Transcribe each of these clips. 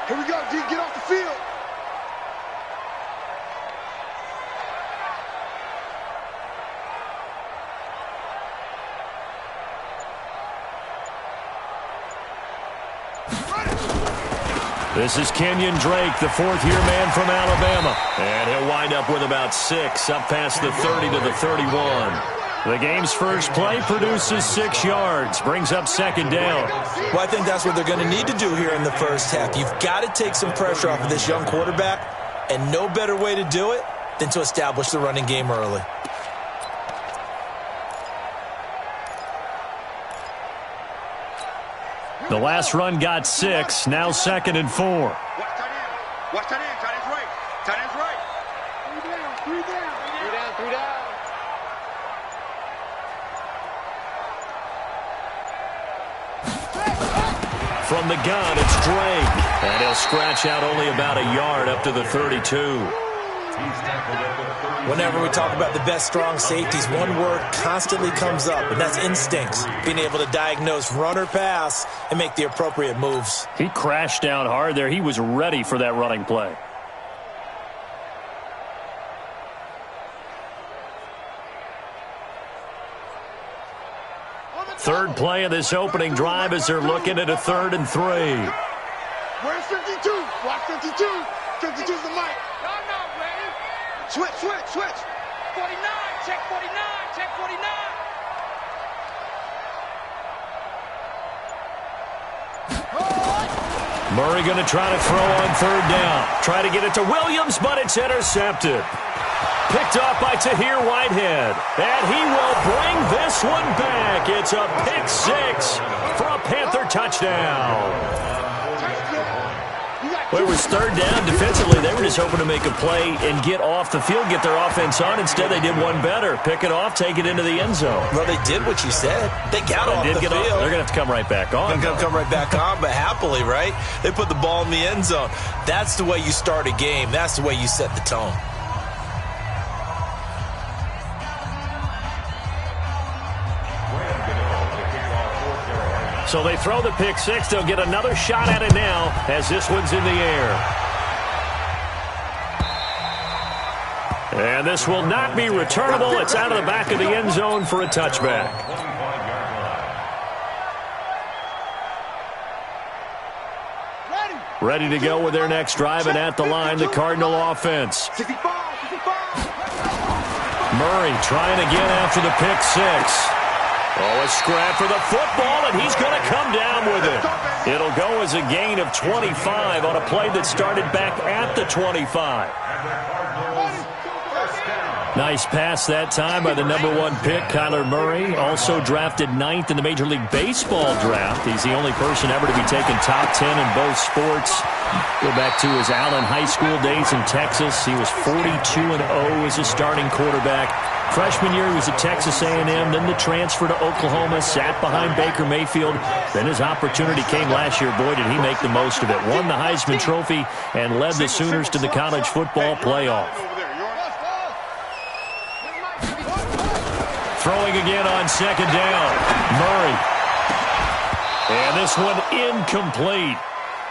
Here we go, G. Get off the field. This is Kenyon Drake, the fourth-year man from Alabama. And he'll wind up with about 6, up past the 30 to the 31. The game's first play produces 6 yards, brings up second down. Well, I think that's what they're going to need to do here in the first half. You've got to take some pressure off of this young quarterback, and no better way to do it than to establish the running game early. The last run got 6, now 2nd and 4. Watch tight end. Watch tight end. Tight end's right. Tight end's right. 3 down. 3 down. 3 down. 3 down. From the gun, it's Drake. And he'll scratch out only about a yard up to the 32. Whenever we talk about the best strong safeties, one word constantly comes up, and that's instincts. Being able to diagnose run or pass and make the appropriate moves. He crashed down hard there. He was ready for that running play. Third play of this opening drive as they're looking at a 3rd and 3. Where's 52? Watch 52. 52's the mic. No, no, ready. Switch. 49. Check 49. Check 49. Murray going to try to throw on 3rd down. Try to get it to Williams, but it's intercepted. Picked off by Tahir Whitehead. And he will bring this one back. It's a pick 6 for a Panther touchdown. Well, it was 3rd down. Defensively, they were just hoping to make a play and get off the field, get their offense on. Instead, they did one better. Pick it off, take it into the end zone. Well, they did what you said. They got off the field. They're going to have to come right back on. They're going to come right back on, but happily, right? They put the ball in the end zone. That's the way you start a game. That's the way you set the tone. So they throw the pick 6. They'll get another shot at it now as this one's in the air. And this will not be returnable. It's out of the back of the end zone for a touchback. Ready to go with their next drive, and at the line, the Cardinal offense. Murray trying again after the pick 6. Oh, a scrap for the football, and he's going to come down with it. It'll go as a gain of 25 on a play that started back at the 25. Nice pass that time by the #1 pick, Kyler Murray. Also drafted 9th in the Major League Baseball draft. He's the only person ever to be taken top 10 in both sports. Go back to his Allen High School days in Texas. He was 42-0 as a starting quarterback. Freshman year, he was at Texas A&M, then the transfer to Oklahoma, sat behind Baker Mayfield. Then his opportunity came last year. Boy, did he make the most of it. Won the Heisman Trophy and led the Sooners to the college football playoff. Throwing again on 2nd down. Murray. And this one incomplete.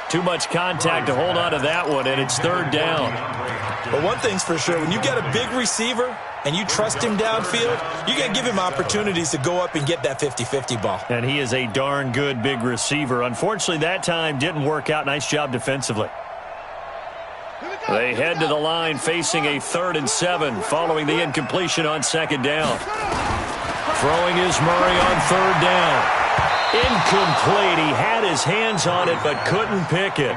Too much contact to hold on to that one, and it's 3rd down. But one thing's for sure, when you got a big receiver and you trust him downfield, you got to give him opportunities to go up and get that 50-50 ball. And he is a darn good big receiver. Unfortunately, that time didn't work out. Nice job defensively. They head to the line facing a 3rd and 7 following the incompletion on 2nd down. Throwing is Murray on 3rd down. Incomplete. He had his hands on it but couldn't pick it.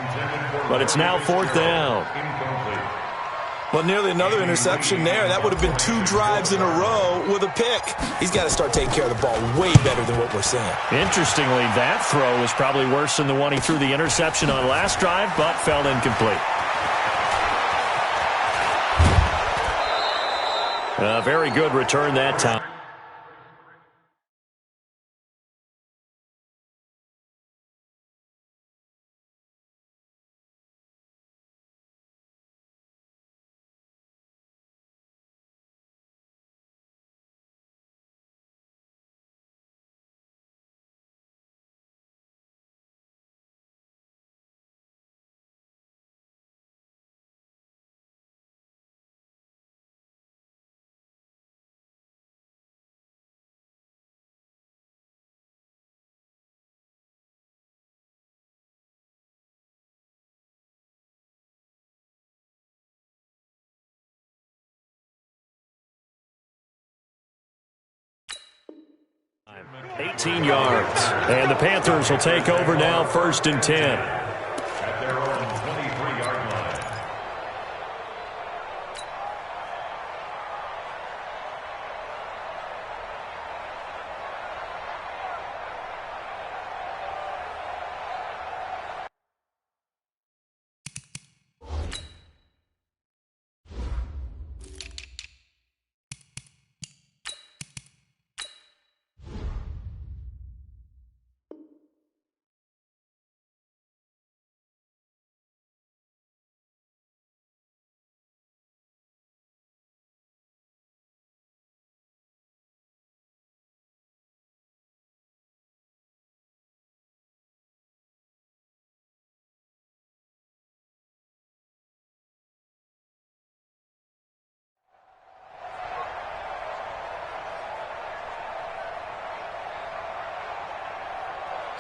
But it's now 4th down. Well, nearly another interception there. That would have been 2 drives in a row with a pick. He's got to start taking care of the ball way better than what we're seeing. Interestingly, that throw was probably worse than the one he threw the interception on last drive, but fell incomplete. A very good return that time. 18 yards. And the Panthers will take over now, 1st and 10. At their own 23-yard line.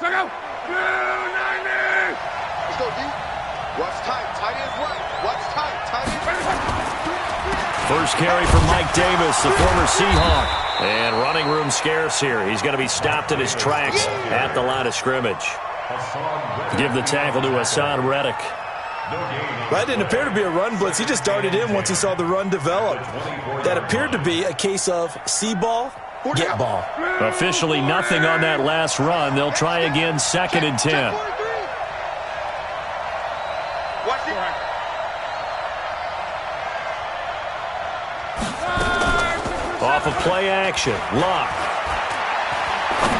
Check out! 290! Let's go, D. Watch tight. Tight ends right. Watch tight. Tight ends right. First carry from Mike Davis, the former Seahawk. And running room scarce here. He's going to be stopped in his tracks at the line of scrimmage. Give the tackle to Hassan Reddick. That didn't appear to be a run blitz. He just darted in once he saw the run develop. That appeared to be a case of see ball, get ball. Officially nothing on that last run. They'll try again, 2nd and 10. Off of play action, Luck.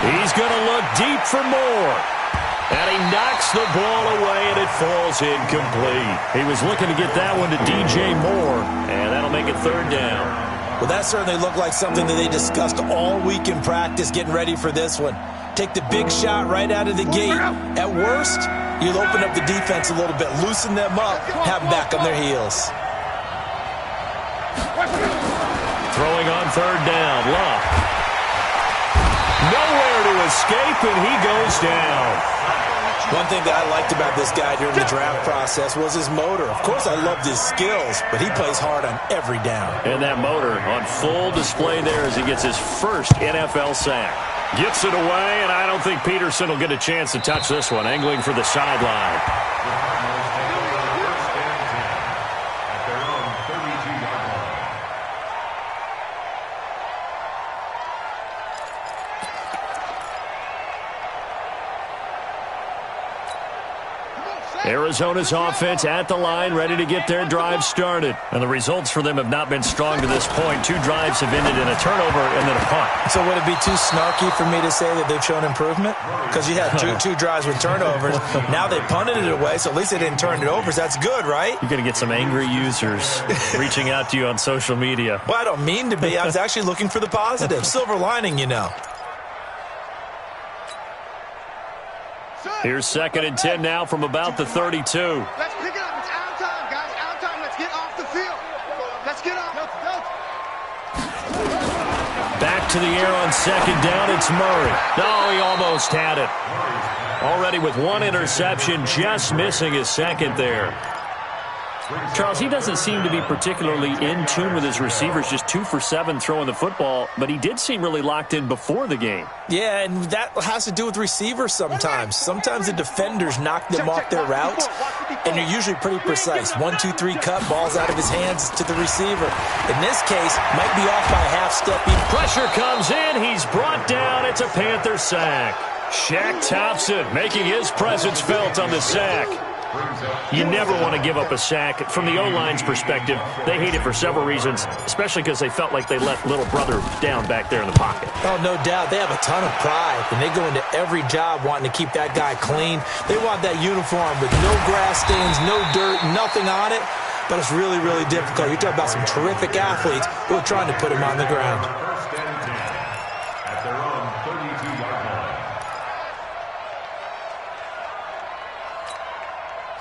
He's going to look deep for more. And he knocks the ball away, and it falls incomplete. He was looking to get that one to DJ Moore, and that'll make it 3rd down. Well, that certainly looked like something that they discussed all week in practice, getting ready for this one. Take the big shot right out of the gate. At worst, you'll open up the defense a little bit, loosen them up, have them back on their heels. Throwing on 3rd down, Luck. Nowhere to escape, and he goes down. One thing that I liked about this guy during the draft process was his motor. Of course, I loved his skills, but he plays hard on every down. And that motor on full display there as he gets his first NFL sack. Gets it away, and I don't think Peterson will get a chance to touch this one, angling for the sideline. Arizona's offense at the line, ready to get their drive started. And the results for them have not been strong to this point. 2 drives have ended in a turnover and then a punt. So would it be too snarky for me to say that they've shown improvement? Because you had two drives with turnovers. Now they punted it away, so at least they didn't turn it over. So that's good, right? You're going to get some angry users reaching out to you on social media. Well, I don't mean to be. I was actually looking for the positive. Silver lining, you know. Here's 2nd and 10 now from about the 32. Let's pick it up. It's out of time, guys. Out of time. Let's get off the field. Let's get off. Back to the air on 2nd down. It's Murray. Oh, he almost had it. Already with 1 interception, just missing his 2nd there. Charles, he doesn't seem to be particularly in tune with his receivers, just 2 for 7 throwing the football, but he did seem really locked in before the game. Yeah, and that has to do with receivers sometimes. Sometimes the defenders knock them off their route, and they're usually pretty precise. 1, 2, 3 cut, balls out of his hands to the receiver. In this case, might be off by a half step. Pressure comes in. He's brought down. It's a Panther sack. Shaq Thompson making his presence felt on the sack. You never want to give up a sack. From the O-line's perspective, they hate it for several reasons, especially because they felt like they let little brother down back there in the pocket. Oh, no doubt. They have a ton of pride, and they go into every job wanting to keep that guy clean. They want that uniform with no grass stains, no dirt, nothing on it, but it's really, really difficult. You're talking about some terrific athletes who are trying to put him on the ground. At their own 32-yard line.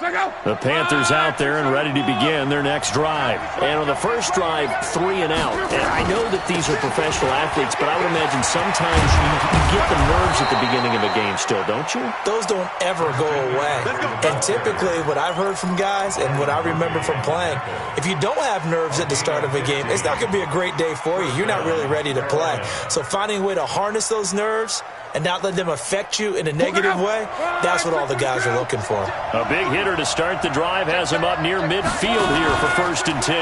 The Panthers out there and ready to begin their next drive. And on the first drive, 3 and out. And I know that these are professional athletes, but I would imagine sometimes you get the nerves at the beginning of a game still, don't you? Those don't ever go away. And typically what I've heard from guys and what I remember from playing, if you don't have nerves at the start of a game, it's not going to be a great day for you. You're not really ready to play. So finding a way to harness those nerves and not let them affect you in a negative way, that's what all the guys are looking for. A big hitter to start the drive has him up near midfield here for 1st and 10.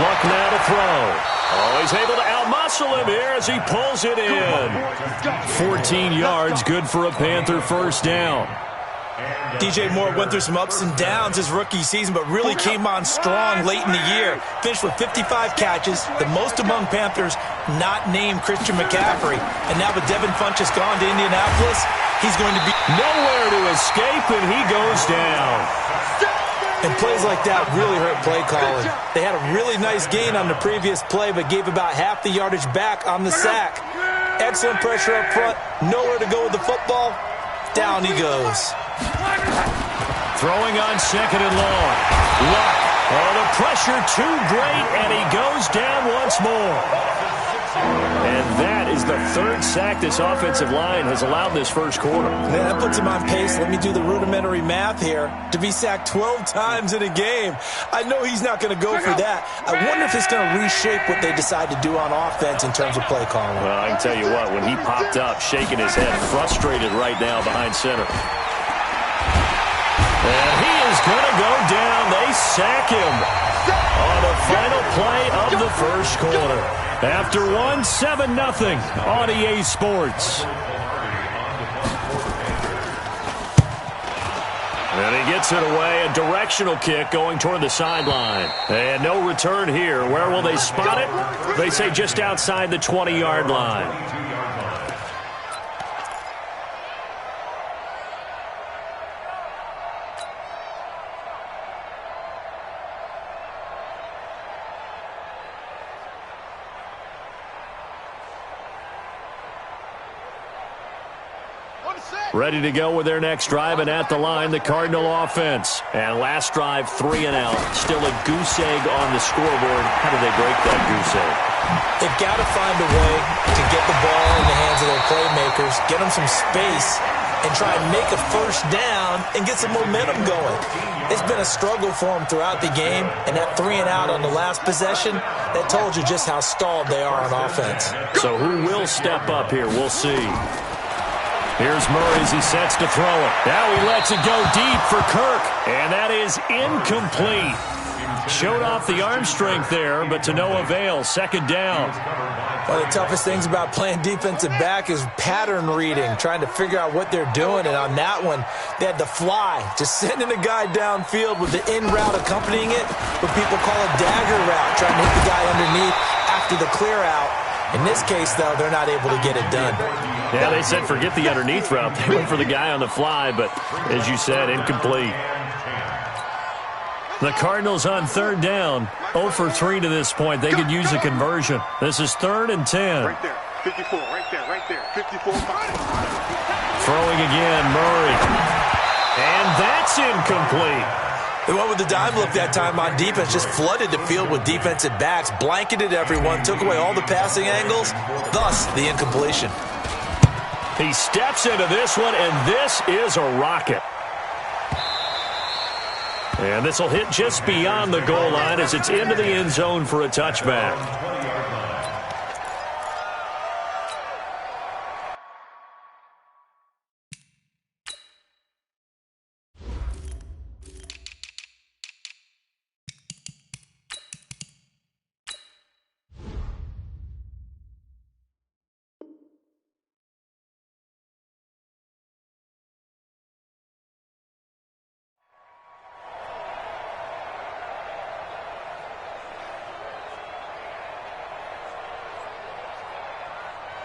Luck now to throw. Oh, he's able to outmuscle him here as he pulls it in. 14 yards, good for a Panther first down. DJ Moore went through some ups and downs his rookie season, but really came on strong late in the year. Finished with 55 catches, the most among Panthers not named Christian McCaffrey. And now with Devin Funchess gone to Indianapolis, he's going to be nowhere to escape, and he goes down. And plays like that really hurt play calling. They had a really nice gain on the previous play, but gave about half the yardage back on the sack. Excellent pressure up front, nowhere to go with the football. Down he goes. Throwing on 2nd and long. Luck. Oh, the pressure too great, and he goes down once more. And that is the 3rd sack this offensive line has allowed this first quarter. Yeah, that puts him on pace. Let me do the rudimentary math here. To be sacked 12 times in a game. I know he's not going to go for that. I wonder if it's going to reshape what they decide to do on offense in terms of play calling. Well, I can tell you what, when he popped up, shaking his head, frustrated right now behind center. And he is going to go down. They sack him on the final play of the first quarter. After 7-0 on EA Sports. And he gets it away, a directional kick going toward the sideline. And no return here. Where will they spot it? They say just outside the 20-yard line. Ready to go with their next drive, and at the line, the Cardinal offense. And last drive, 3 and out. Still a goose egg on the scoreboard. How do they break that goose egg? They've got to find a way to get the ball in the hands of their playmakers, get them some space, and try and make a first down and get some momentum going. It's been a struggle for them throughout the game, and that 3 and out on the last possession, that told you just how stalled they are on offense. So who will step up here? We'll see. Here's Murray as he sets to throw it. Now he lets it go deep for Kirk. And that is incomplete. Showed off the arm strength there, but to no avail. 2nd down. One of the toughest things about playing defensive back is pattern reading, trying to figure out what they're doing. And on that one, they had the fly, just sending a guy downfield with the in route accompanying it, what people call a dagger route, trying to hit the guy underneath after the clear out. In this case, though, they're not able to get it done. Yeah, they said forget the underneath route. They went for the guy on the fly, but as you said, incomplete. The Cardinals on 3rd down. 0 for 3 to this point. They could use a conversion. This is 3rd and 10. Right there. 54, right there. 54. Throwing again, Murray. And that's incomplete. They went with the dime look that time on defense, just flooded the field with defensive backs, blanketed everyone, took away all the passing angles, thus the incompletion. He steps into this one, and this is a rocket. And this will hit just beyond the goal line as it's into the end zone for a touchback.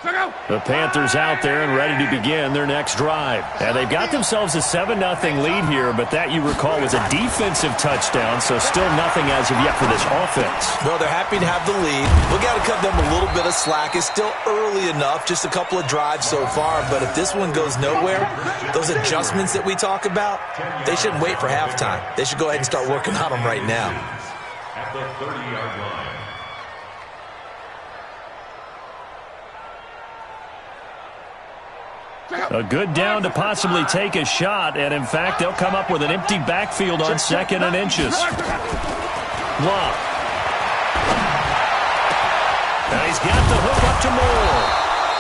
The Panthers out there and ready to begin their next drive. And they've got themselves a 7-0 lead here, but that, you recall, was a defensive touchdown, so still nothing as of yet for this offense. Well, they're happy to have the lead. We got to cut them a little bit of slack. It's still early enough, just a couple of drives so far, but if this one goes nowhere, those adjustments that we talk about, they shouldn't wait for halftime. They should go ahead and start working on them right now. At the 30-yard line. A good down to possibly take a shot, and in fact, they'll come up with an empty backfield on 2nd and inches. Long. Now he's got the hook up to Moore.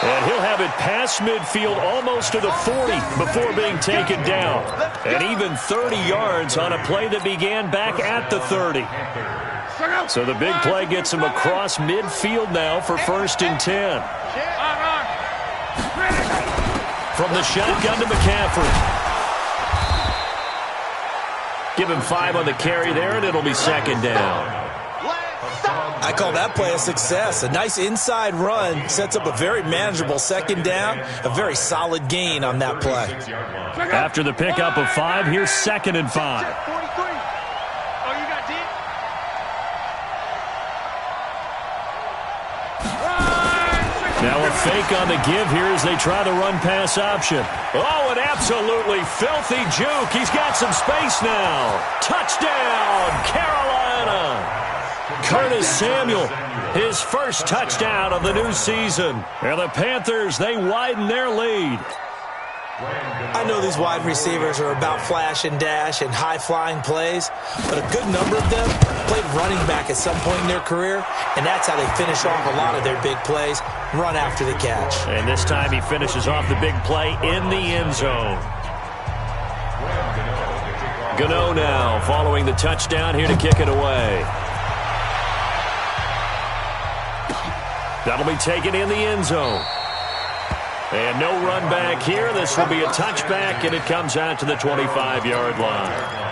And he'll have it past midfield almost to the 40 before being taken down. And even 30 yards on a play that began back at the 30. So the big play gets him across midfield now for 1st and 10. From the shotgun to McCaffrey. Give him 5 on the carry there, and it'll be 2nd down. I call that play a success. A nice inside run sets up a very manageable 2nd down. A very solid gain on that play. After the pickup of 5, here's 2nd and 5. Now a fake on the give here as they try the run-pass option. Oh, an absolutely filthy juke. He's got some space now. Touchdown, Carolina. Curtis Samuel, his first touchdown of the new season. And the Panthers, they widen their lead. I know these wide receivers are about flash and dash and high-flying plays, but a good number of them played running back at some point in their career, and that's how they finish off a lot of their big plays, run after the catch. And this time he finishes off the big play in the end zone. Gano now following the touchdown here to kick it away. That'll be taken in the end zone. And no run back here. This will be a touchback, and it comes out to the 25-yard line.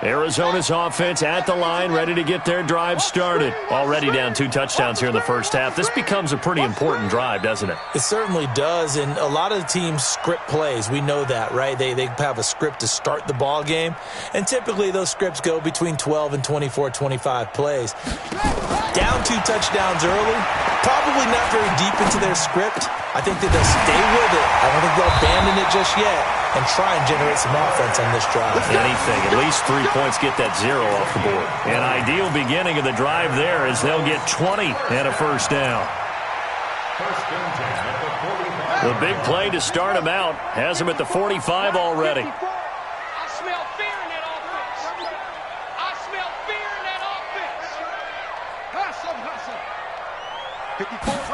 Arizona's offense at the line, ready to get their drive started. Already down 2 touchdowns here in the first half. This becomes a pretty important drive, doesn't it? It certainly does, and a lot of the teams script plays. We know that, right? They have a script to start the ball game, and typically those scripts go between 12 and 24, 25 plays. Down 2 touchdowns early, probably not very deep into their script. I think that they'll stay with it. I don't think they'll abandon it just yet and try and generate some offense on this drive. Anything. At least 3 points get that 0 off the board. An ideal beginning of the drive there as they'll get 20 and a first down. The big play to start him out has him at the 45 already. I smell fear in that offense. I smell fear in that offense. Hustle. 54.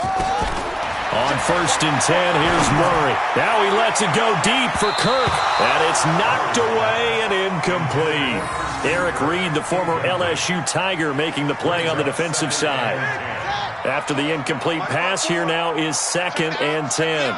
On 1st and 10, here's Murray. Now he lets it go deep for Kirk. And it's knocked away and incomplete. Eric Reed, the former LSU Tiger, making the play on the defensive side. After the incomplete pass, here now is 2nd and 10.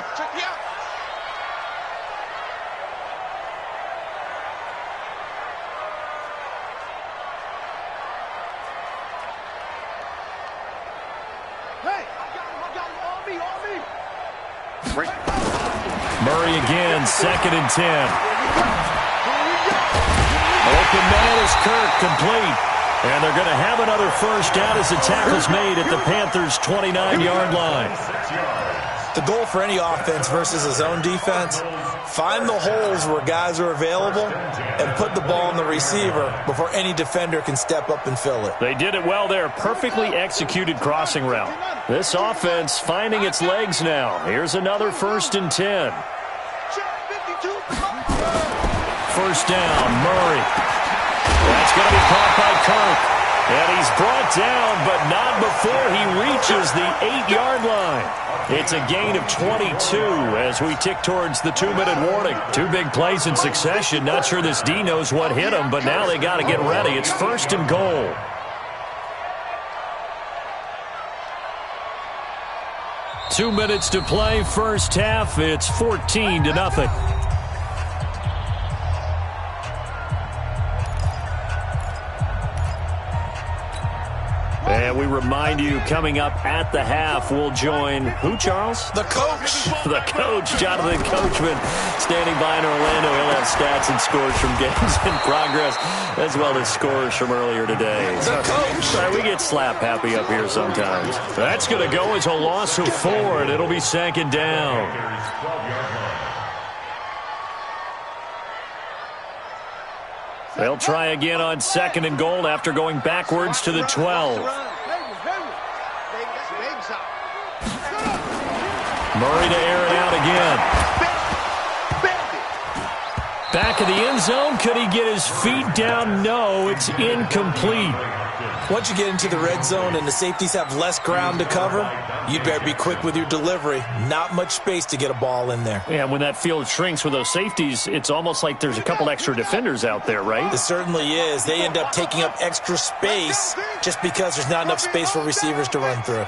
Murray again, 2nd and 10. Open man is Kirk, complete. And they're going to have another first down as the tackle's made at the Panthers' 29-yard line. The goal for any offense versus a zone defense, find the holes where guys are available and put the ball on the receiver before any defender can step up and fill it. They did it well there. Perfectly executed crossing route. This offense finding its legs now. Here's another 1st and 10. First down, Murray. That's going to be caught by Kirk. And he's brought down, but not before he reaches the 8-yard line. It's a gain of 22 as we tick towards the 2-minute warning. 2 big plays in succession. Not sure this D knows what hit him, but now they got to get ready. It's 1st and goal. Two minutes to play, first half. It's 14-0. And we remind you, coming up at the half, we'll join who, Charles? The coach. The coach, Jonathan Coachman, standing by in Orlando. He'll have stats and scores from games in progress, as well as scores from earlier today. The coach. We get slap happy up here sometimes. That's going to go as a loss of 4, and it'll be second down. They'll try again on second and goal after going backwards to the 12. Murray to air it out again. Back of the end zone. Could he get his feet down? No, it's incomplete. Once you get into the red zone and the safeties have less ground to cover, you'd better be quick with your delivery. Not much space to get a ball in there. Yeah, when that field shrinks with those safeties, it's almost like there's a couple extra defenders out there, right? It certainly is. They end up taking up extra space just because there's not enough space for receivers to run through.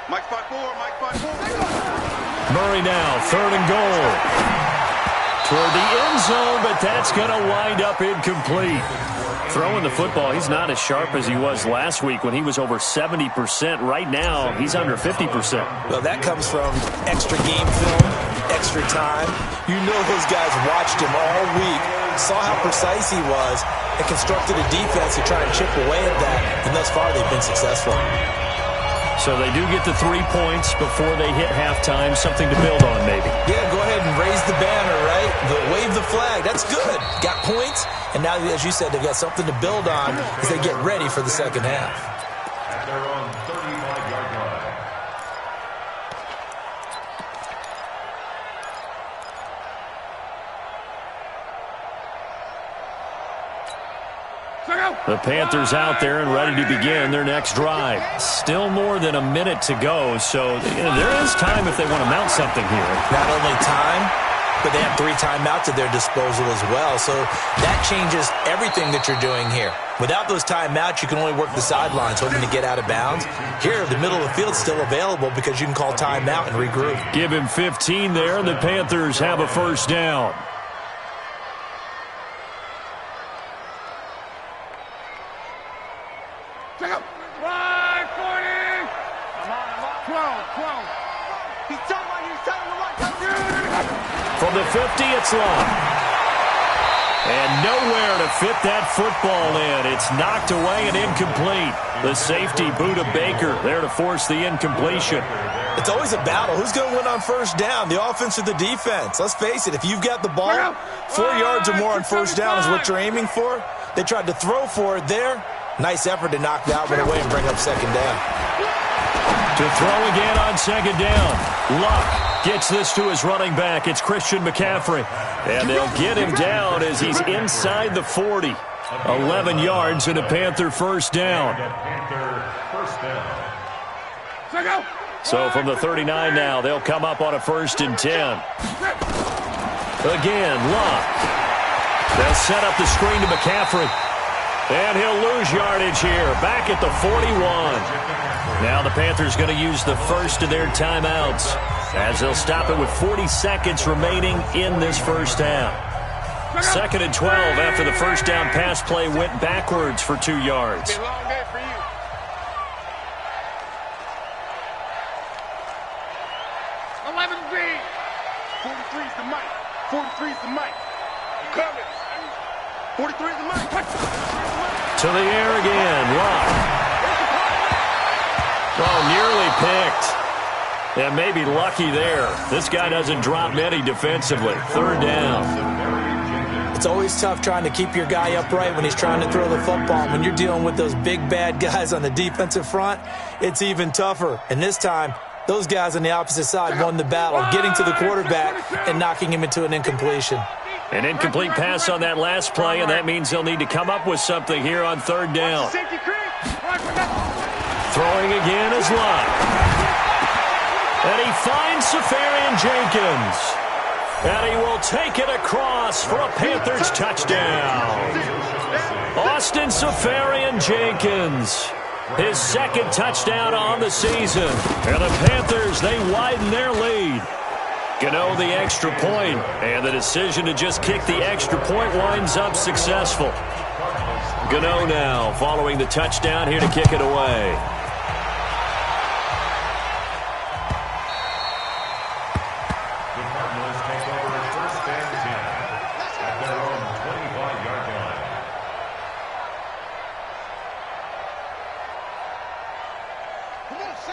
Mike 5-4, Mike 5-4. Murray now, third and goal. Toward the end zone, but that's going to wind up incomplete. Throwing the football, he's not as sharp as he was last week when he was over 70%. Right now, he's under 50%. Well, that comes from extra game film, extra time. You know those guys watched him all week, saw how precise he was, and constructed a defense to try and chip away at that. And thus far, they've been successful. So they do get the 3 points before they hit halftime, something to build on maybe. Yeah, go ahead and raise the banner, right? Wave the flag. That's good. Got points, and now, as you said, they've got something to build on as they get ready for the second half. At their own 35-yard line. The Panthers out there and ready to begin their next drive. Still more than a minute to go, so there is time if they want to mount something here. Not only time, but they have 3 timeouts at their disposal as well, so that changes everything that you're doing here. Without those timeouts, you can only work the sidelines, hoping to get out of bounds. Here, the middle of the field's still available because you can call timeout and regroup. Give him 15 there, and the Panthers have a first down. From the 50, it's long. And nowhere to fit that football in. It's knocked away and incomplete. The safety, Buda Baker, there to force the incompletion. It's always a battle. Who's going to win on first down, the offense or the defense? Let's face it, if you've got the ball, 4 yards or more on first down is what you're aiming for. They tried to throw for it there. Nice effort to knock that one away and bring up second down. To throw again on second down. Luck gets this to his running back. It's Christian McCaffrey. And they'll get him down as he's inside the 40. 11 yards and a Panther first down. So from the 39 now, they'll come up on a 1st and 10. Again, Luck. They'll set up the screen to McCaffrey. And he'll lose yardage here, back at the 41. Now the Panthers going to use the first of their timeouts as they'll stop it with 40 seconds remaining in this first half. 2nd and 12 after the first down pass play went backwards for 2 yards. It's a long day for you. 11B. 43's the mic. 43's the mic. I'm coming. 43's the mic. To the air again. Luck. Oh, nearly picked. And maybe lucky there. This guy doesn't drop many defensively. 3rd down. It's always tough trying to keep your guy upright when he's trying to throw the football. When you're dealing with those big, bad guys on the defensive front, it's even tougher. And this time, those guys on the opposite side won the battle, getting to the quarterback and knocking him into an incompletion. An incomplete pass on that last play, and that means they'll need to come up with something here on 3rd down. Throwing again is Luck. And he finds Safarian Jenkins. And he will take it across for a Panthers touchdown. Austin Safarian Jenkins, his 2nd touchdown on the season. And the Panthers, they widen their lead. Gano the extra point, and the decision to just kick the extra point winds up successful. Gano now following the touchdown here to kick it away.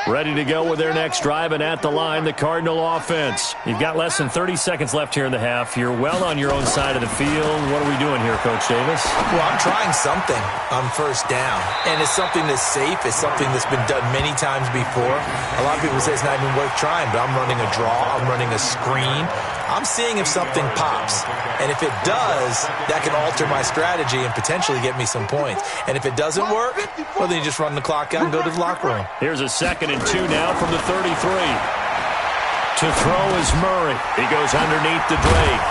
Ready to go with their next drive, and at the line, the Cardinal offense. You've got less than 30 seconds left here in the half. You're well on your own side of the field. What are we doing here, Coach Davis? Well, I'm trying something on first down, and it's something that's safe. It's something that's been done many times before. A lot of people say it's not even worth trying, but I'm running a draw. I'm running a screen. I'm seeing if something pops, and if it does, that can alter my strategy and potentially get me some points. And if it doesn't work, well, then you just run the clock out and go to the locker room. Here's a 2nd and 2 now from the 33. To throw is Murray. He goes underneath the Drake,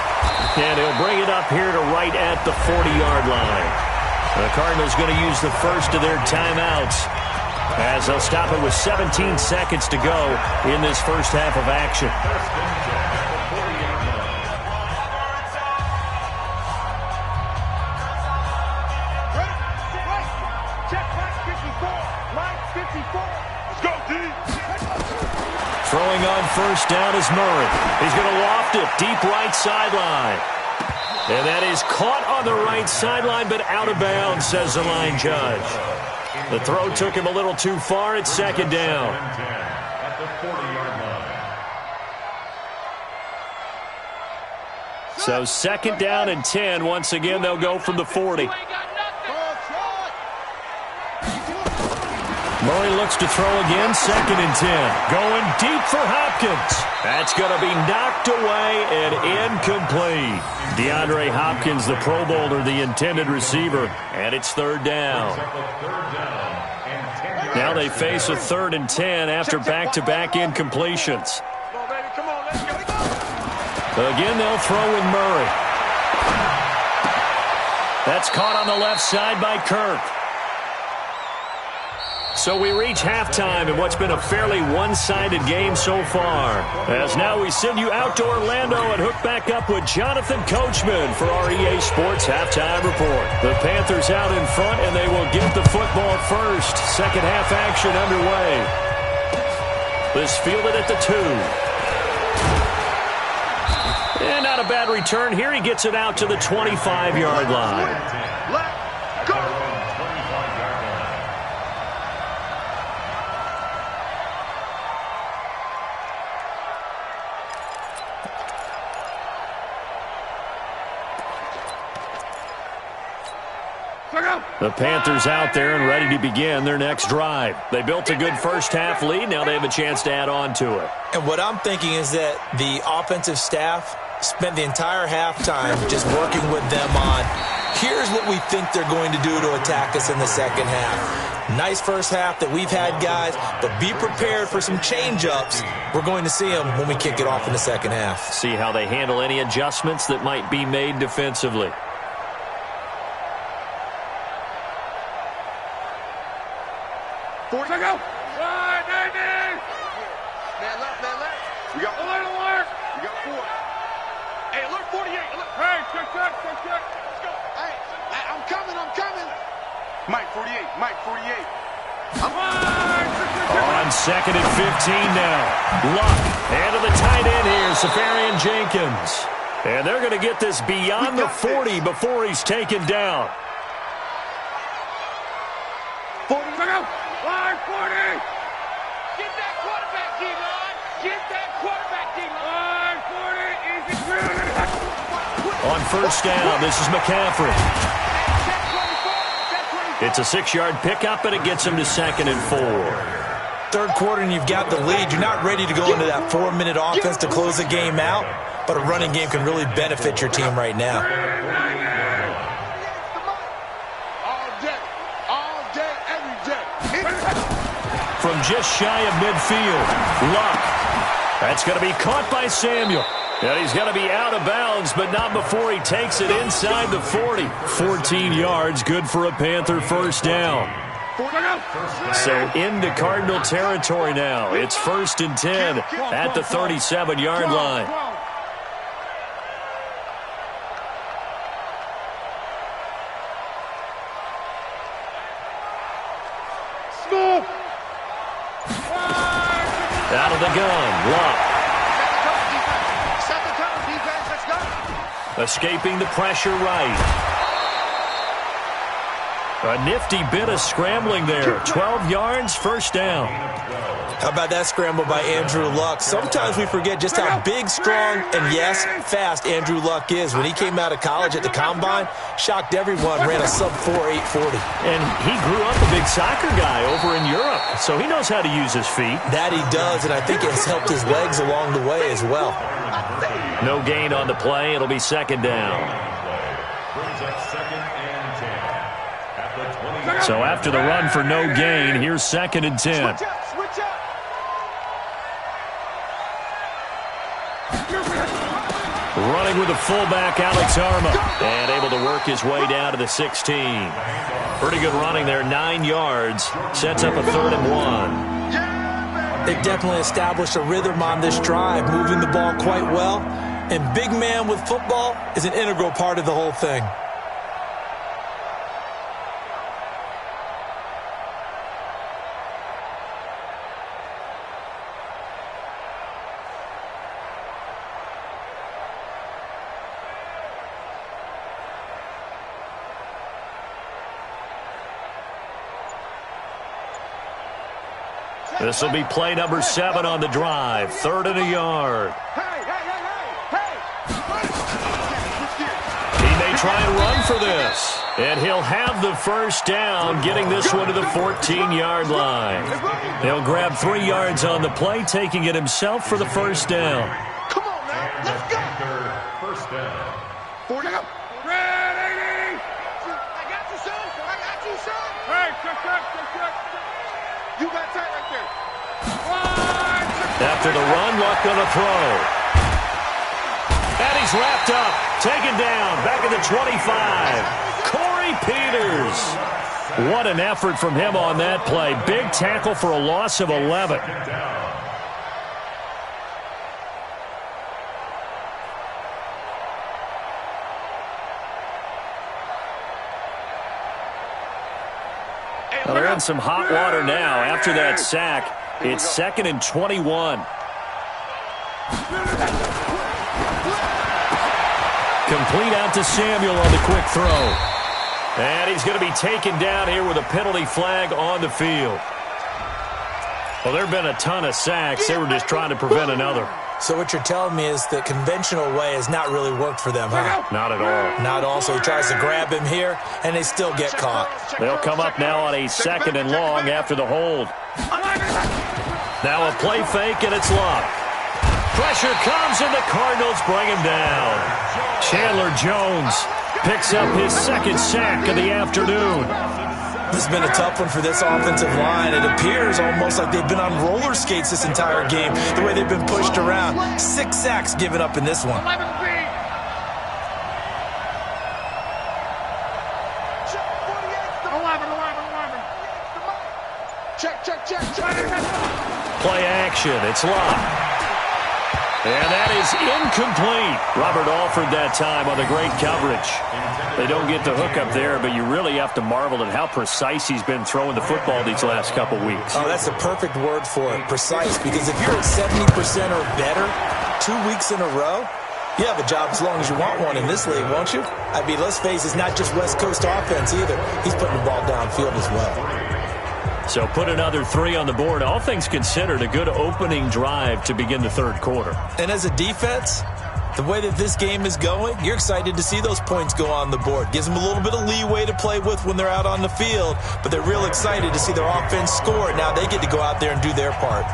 and he'll bring it up here to right at the 40-yard line. The Cardinals going to use the first of their timeouts as they'll stop it with 17 seconds to go in this first half of action. Throwing on first down is Murray. He's going to loft it deep right sideline. And that is caught on the right sideline, but out of bounds, says the line judge. The throw took him a little too far. It's 2nd down. At the 40-yard line. So 2nd down and 10. Once again, they'll go from the 40. Murray looks to throw again, 2nd and 10. Going deep for Hopkins. That's going to be knocked away and incomplete. DeAndre Hopkins, the Pro Bowler, the intended receiver, and it's 3rd down. Now they face a 3rd and 10 after back-to-back incompletions. Again, they'll throw with Murray. That's caught on the left side by Kirk. So we reach halftime in what's been a fairly one-sided game so far. As now we send you out to Orlando and hook back up with Jonathan Coachman for our EA Sports Halftime Report. The Panthers out in front, and they will get the football first. Second half action underway. This fielded at the 2. And not a bad return here. He gets it out to the 25-yard line. Let's go! The Panthers out there and ready to begin their next drive. They built a good first half lead. Now they have a chance to add on to it. And what I'm thinking is that the offensive staff spent the entire halftime just working with them on, here's what we think they're going to do to attack us in the second half. Nice first half that we've had, guys, but be prepared for some change-ups. We're going to see them when we kick it off in the second half. See how they handle any adjustments that might be made defensively. Go. Right, baby. Man left. We got alert. We got 4. Hey, alert 48. Alert. Hey, check. Let's go. Hey, I'm coming. Mike 48. On 2nd and 15 now. Luck. And to the tight end here, Safarian Jenkins. And they're going to get this beyond the 40 before he's taken down. 40. Go. Line 40! Get that quarterback, D-line! Get that quarterback, D-line! 40, easy. On first down, this is McCaffrey. It's a 6-yard pickup, and it gets him to 2nd and 4. Third quarter, and you've got the lead. You're not ready to go into that 4-minute offense to close the game out, but a running game can really benefit your team right now. From just shy of midfield, Luck. That's going to be caught by Samuel. And he's going to be out of bounds, but not before he takes it inside the 40. 14 yards, good for a Panther first down. So into Cardinal territory now. It's 1st and 10 at the 37-yard line. Out of the gun, Luck. Set the tone, defense. Let's go. Escaping the pressure right. A nifty bit of scrambling there. 12 yards, 1st down. How about that scramble by Andrew Luck? Sometimes we forget just how big, strong, and yes, fast Andrew Luck is. When he came out of college at the Combine, shocked everyone, ran a sub-4 840. And he grew up a big soccer guy over in Europe, so he knows how to use his feet. That he does, and I think it's helped his legs along the way as well. No gain on the play. It'll be 2nd down. Brings up 2nd and 10 at the 20. So after the run for no gain, here's 2nd and 10. Switch up. Running with the fullback, Alex Arma. And able to work his way down to the 16. Pretty good running there, 9 yards. Sets up a 3rd and 1. They definitely established a rhythm on this drive, moving the ball quite well. And big man with football is an integral part of the whole thing. This will be play number 7 on the drive. 3rd and a yard. He may try and run for this. And he'll have the 1st down, getting this one to the 14-yard line. He'll grab 3 yards on the play, taking it himself for the 1st down. Come on now, let's go. 1st down. 40 up. Ready. I got you, son. Hey, check. You got tight right there. After the run, Luck on a throw. And he's wrapped up. Taken down. Back at the 25. Corey Peters. What an effort from him on that play. Big tackle for a loss of 11. Well, they're in some hot water now. After that sack, it's 2nd and 21. Complete out to Samuel on the quick throw. And he's going to be taken down here with a penalty flag on the field. Well, there have been a ton of sacks. They were just trying to prevent another. So what you're telling me is the conventional way has not really worked for them, huh? Not at all. Not all. So he tries to grab him here, and they still get caught. They'll come up now on a 2nd and long after the hold. Now a play fake, and it's Luck. Pressure comes, and the Cardinals bring him down. Chandler Jones picks up his 2nd sack of the afternoon. This has been a tough one for this offensive line. It appears almost like they've been on roller skates this entire game, the way they've been pushed around. 6 sacks given up in this one. 11 feet. Check. Play action. It's Luck. And that is incomplete. Robert Alford that time on the great coverage. They don't get the hook up there, but you really have to marvel at how precise he's been throwing the football these last couple weeks. Oh, that's the perfect word for it, precise, because if you're at 70% or better 2 weeks in a row, you have a job as long as you want one in this league, won't you? I mean, let's face it, it's not just West Coast offense either. He's putting the ball downfield as well. So put another 3 on the board. All things considered, a good opening drive to begin the 3rd quarter. And as a defense, the way that this game is going, you're excited to see those points go on the board. Gives them a little bit of leeway to play with when they're out on the field, but they're real excited to see their offense score. Now they get to go out there and do their part.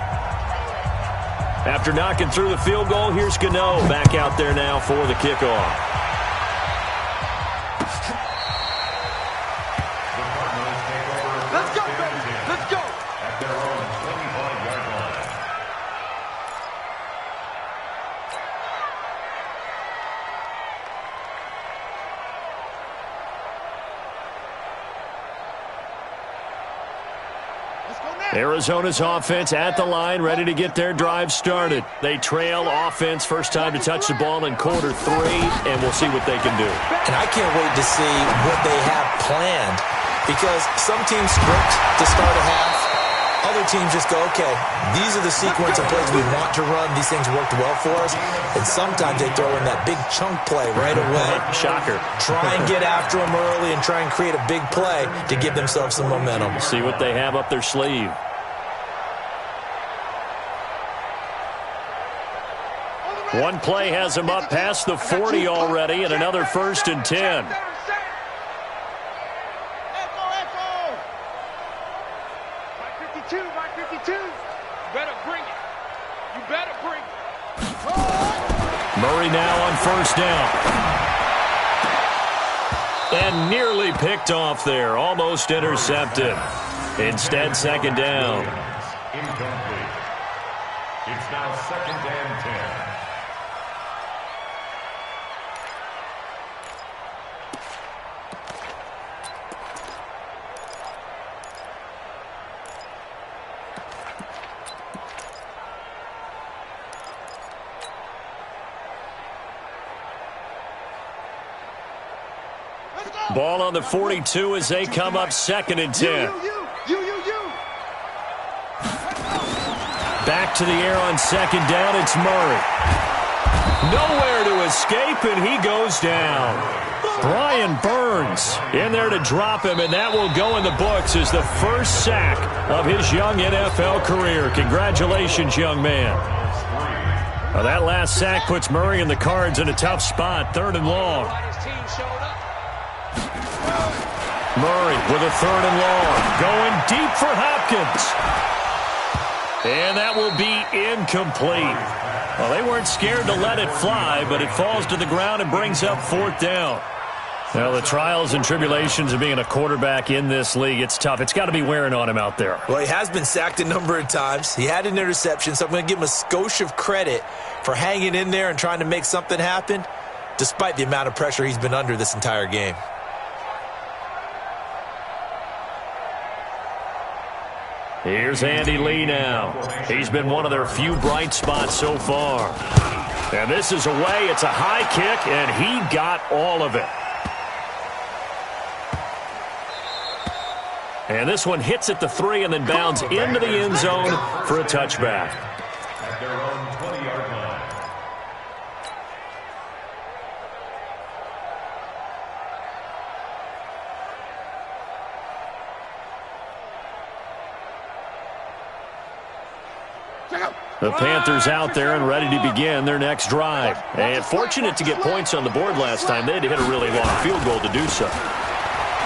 After knocking through the field goal, here's Gano back out there now for the kickoff. Let's go, baby. Let's go. At their own 25-yard line. Arizona's offense at the line, ready to get their drive started. They trail offense, first time to touch the ball in quarter 3, and we'll see what they can do. And I can't wait to see what they have planned, because some teams script to start a half. Other teams just go, okay, these are the sequence of plays we want to run. These things worked well for us. And sometimes they throw in that big chunk play right away. Shocker. Try and get after them early and try and create a big play to give themselves some momentum. See what they have up their sleeve. One play has them up past the 40 already, and another 1st and 10. Murray now on 1st down. And nearly picked off there. Almost intercepted. Instead, 2nd down. Incomplete. It's now 2nd and 10. Ball on the 42 as they come up 2nd and 10. Back to the air on 2nd down. It's Murray. Nowhere to escape, and he goes down. Brian Burns in there to drop him, and that will go in the books as the first sack of his young NFL career. Congratulations, young man. Well, that last sack puts Murray and the Cards in a tough spot, 3rd and long. Murray with a 3rd and long. Going deep for Hopkins. And that will be incomplete. Well, they weren't scared to let it fly, but it falls to the ground and brings up 4th down. Well, the trials and tribulations of being a quarterback in this league, it's tough. It's got to be wearing on him out there. Well, he has been sacked a number of times. He had an interception, so I'm going to give him a skosh of credit for hanging in there and trying to make something happen, despite the amount of pressure he's been under this entire game. Here's Andy Lee now. He's been one of their few bright spots so far. And this is away. It's a high kick, and he got all of it. And this one hits at the 3 and then bounds into the end zone for a touchback. At their own 20-yard line. The Panthers out there and ready to begin their next drive. And fortunate to get points on the board last time. They had to hit a really long field goal to do so.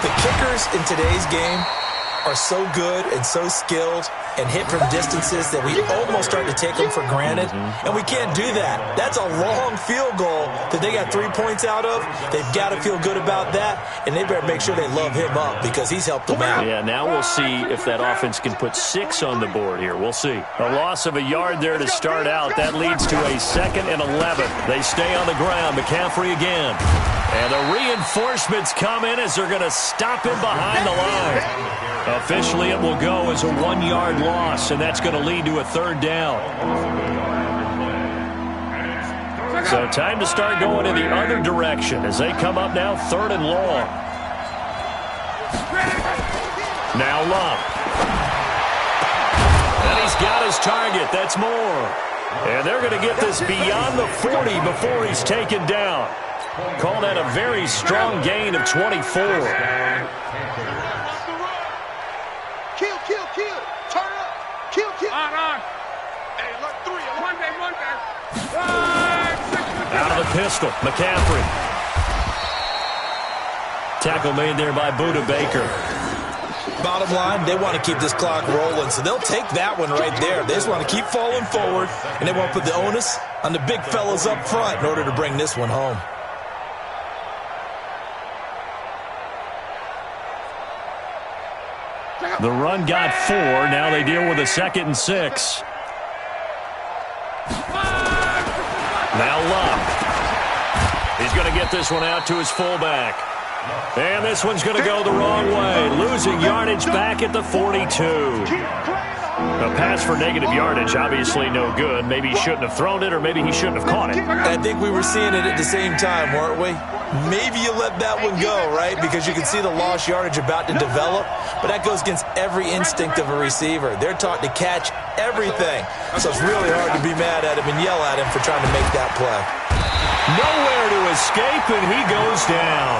The kickers in today's game are so good and so skilled and hit from distances that we almost start to take them for granted. And we can't do that. That's a long field goal that they got 3 points out of. They've got to feel good about that, and they better make sure they love him up because he's helped them out. Yeah, now we'll see if that offense can put 6 on the board here. We'll see. A loss of a yard there to start out. That leads to a 2nd and 11. They stay on the ground. McCaffrey again. And the reinforcements come in as they're going to stop him behind the line. Officially, it will go as a 1-yard loss, and that's going to lead to a 3rd down. So time to start going in the other direction as they come up now 3rd and long. Now Love. And he's got his target. That's more. And they're going to get this beyond the 40 before he's taken down. Call that a very strong gain of 24. Kill. Turn up. Kill. On. Hey, look, 3. One day. Out of the pistol, McCaffrey. Tackle made there by Budda Baker. Bottom line, they want to keep this clock rolling, so they'll take that one right there. They just want to keep falling forward, and they want to put the onus on the big fellas up front in order to bring this one home. The run got 4. Now they deal with a 2nd and 6. Now Love. He's going to get this one out to his fullback. And this one's going to go the wrong way, losing yardage back at the 42. A pass for negative yardage, obviously no good. Maybe he shouldn't have thrown it, or maybe he shouldn't have caught it. I think we were seeing it at the same time, weren't we? Maybe you let that one go, right? Because you can see the lost yardage about to develop, but that goes against every instinct of a receiver. They're taught to catch everything. So it's really hard to be mad at him and yell at him for trying to make that play. Nowhere to escape, and he goes down.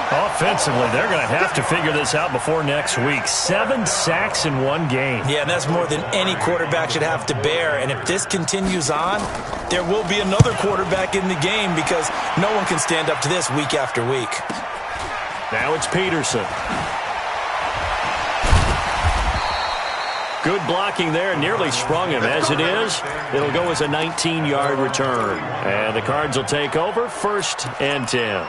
Offensively, they're going to have to figure this out before next week. 7 sacks in one game. Yeah, and that's more than any quarterback should have to bear. And if this continues on, there will be another quarterback in the game because no one can stand up to this week after week. Now it's Peterson. Good blocking there, nearly sprung him. As it is, it'll go as a 19-yard return. And the Cards will take over, 1st and 10.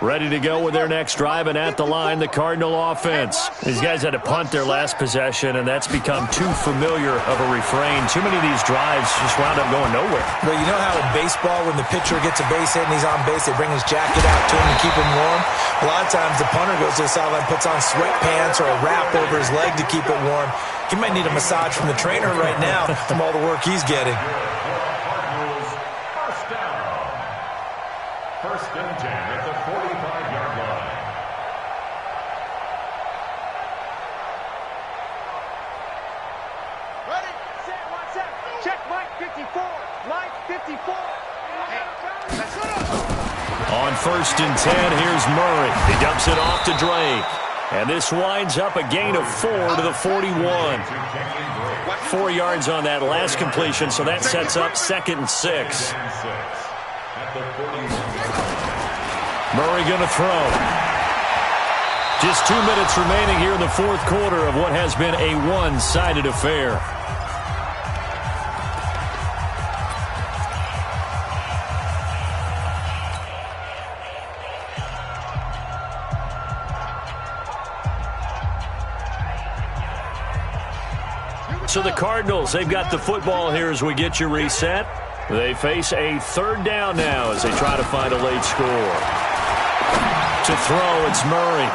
Ready to go with their next drive, and at the line, the Cardinal offense. These guys had to punt their last possession, and that's become too familiar of a refrain. Too many of these drives just wound up going nowhere. Well, you know how in baseball, when the pitcher gets a base hit and he's on base, they bring his jacket out to him to keep him warm? A lot of times the punter goes to the sideline, puts on sweatpants or a wrap over his leg to keep it warm. He might need a massage from the trainer right now from all the work he's getting. First and 10 at the 45-yard line. Ready, set, 1 set. Check Mike 54. Mike 54. On 1st and 10, here's Murray. He dumps it off to Drake. And this winds up a gain of 4 to the 41. 4 yards on that last completion, so that sets up 2nd and 6. Murray going to throw. Just 2 minutes remaining here in the 4th quarter of what has been a one-sided affair. So the Cardinals, they've got the football here as we get you reset. They face a 3rd down now as they try to find a late score. To throw, it's Murray.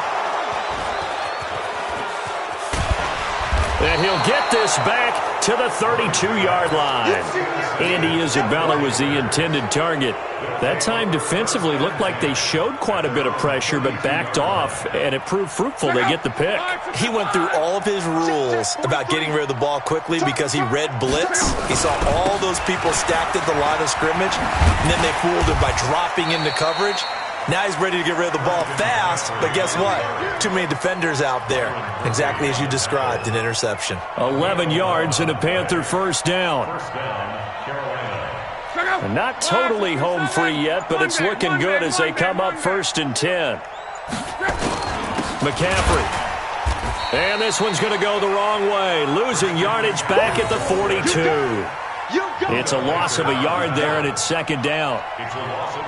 And he'll get this back to the 32-yard line. Andy Isabella was the intended target. That time defensively looked like they showed quite a bit of pressure but backed off, and it proved fruitful. They get the pick. He went through all of his rules about getting rid of the ball quickly because he read blitz. He saw all those people stacked at the line of scrimmage, and then they fooled him by dropping into coverage. Now he's ready to get rid of the ball fast, but guess what? Too many defenders out there. Exactly as you described, an interception. 11 yards and a Panther 1st down. And not totally home free yet, but it's looking good as they come up 1st and 10. McCaffrey. And this one's going to go the wrong way, losing yardage back at the 42. It's a loss of a yard there, and it's 2nd down.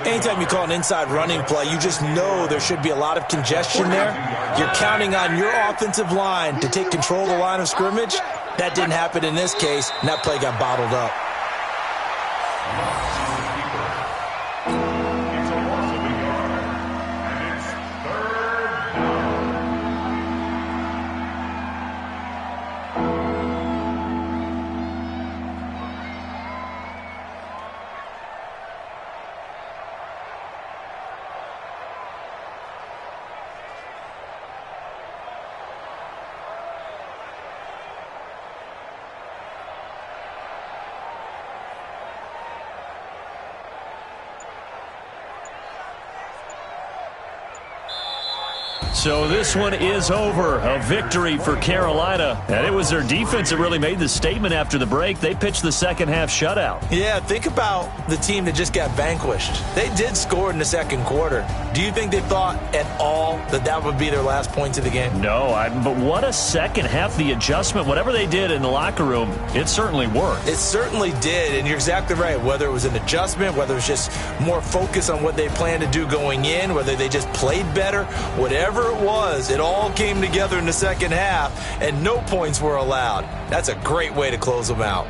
Anytime you call an inside running play, you just know there should be a lot of congestion there. You're counting on your offensive line to take control of the line of scrimmage. That didn't happen in this case, and that play got bottled up. So this one is over. A victory for Carolina. And it was their defense that really made the statement after the break. They pitched the second half shutout. Yeah, think about the team that just got vanquished. They did score in the second quarter. Do you think they thought at all that that would be their last points of the game? No, but what a second half. The adjustment, whatever they did in the locker room, it certainly worked. It certainly did, and you're exactly right. Whether it was an adjustment, whether it was just more focus on what they planned to do going in, whether they just played better, whatever whatever it was, it all came together in the second half, and no points were allowed. That's a great way to close them out.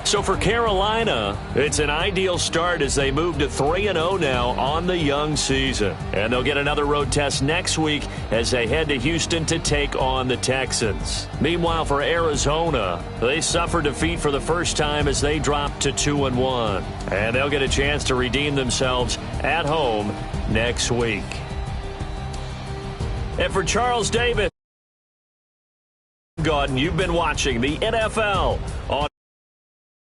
So for Carolina, it's an ideal start as they move to 3-0 now on the young season. And they'll get another road test next week as they head to Houston to take on the Texans. Meanwhile, for Arizona, they suffered defeat for the first time as they dropped to 2-1. And they'll get a chance to redeem themselves at home next week. And for Charles Davis, you've been watching the NFL on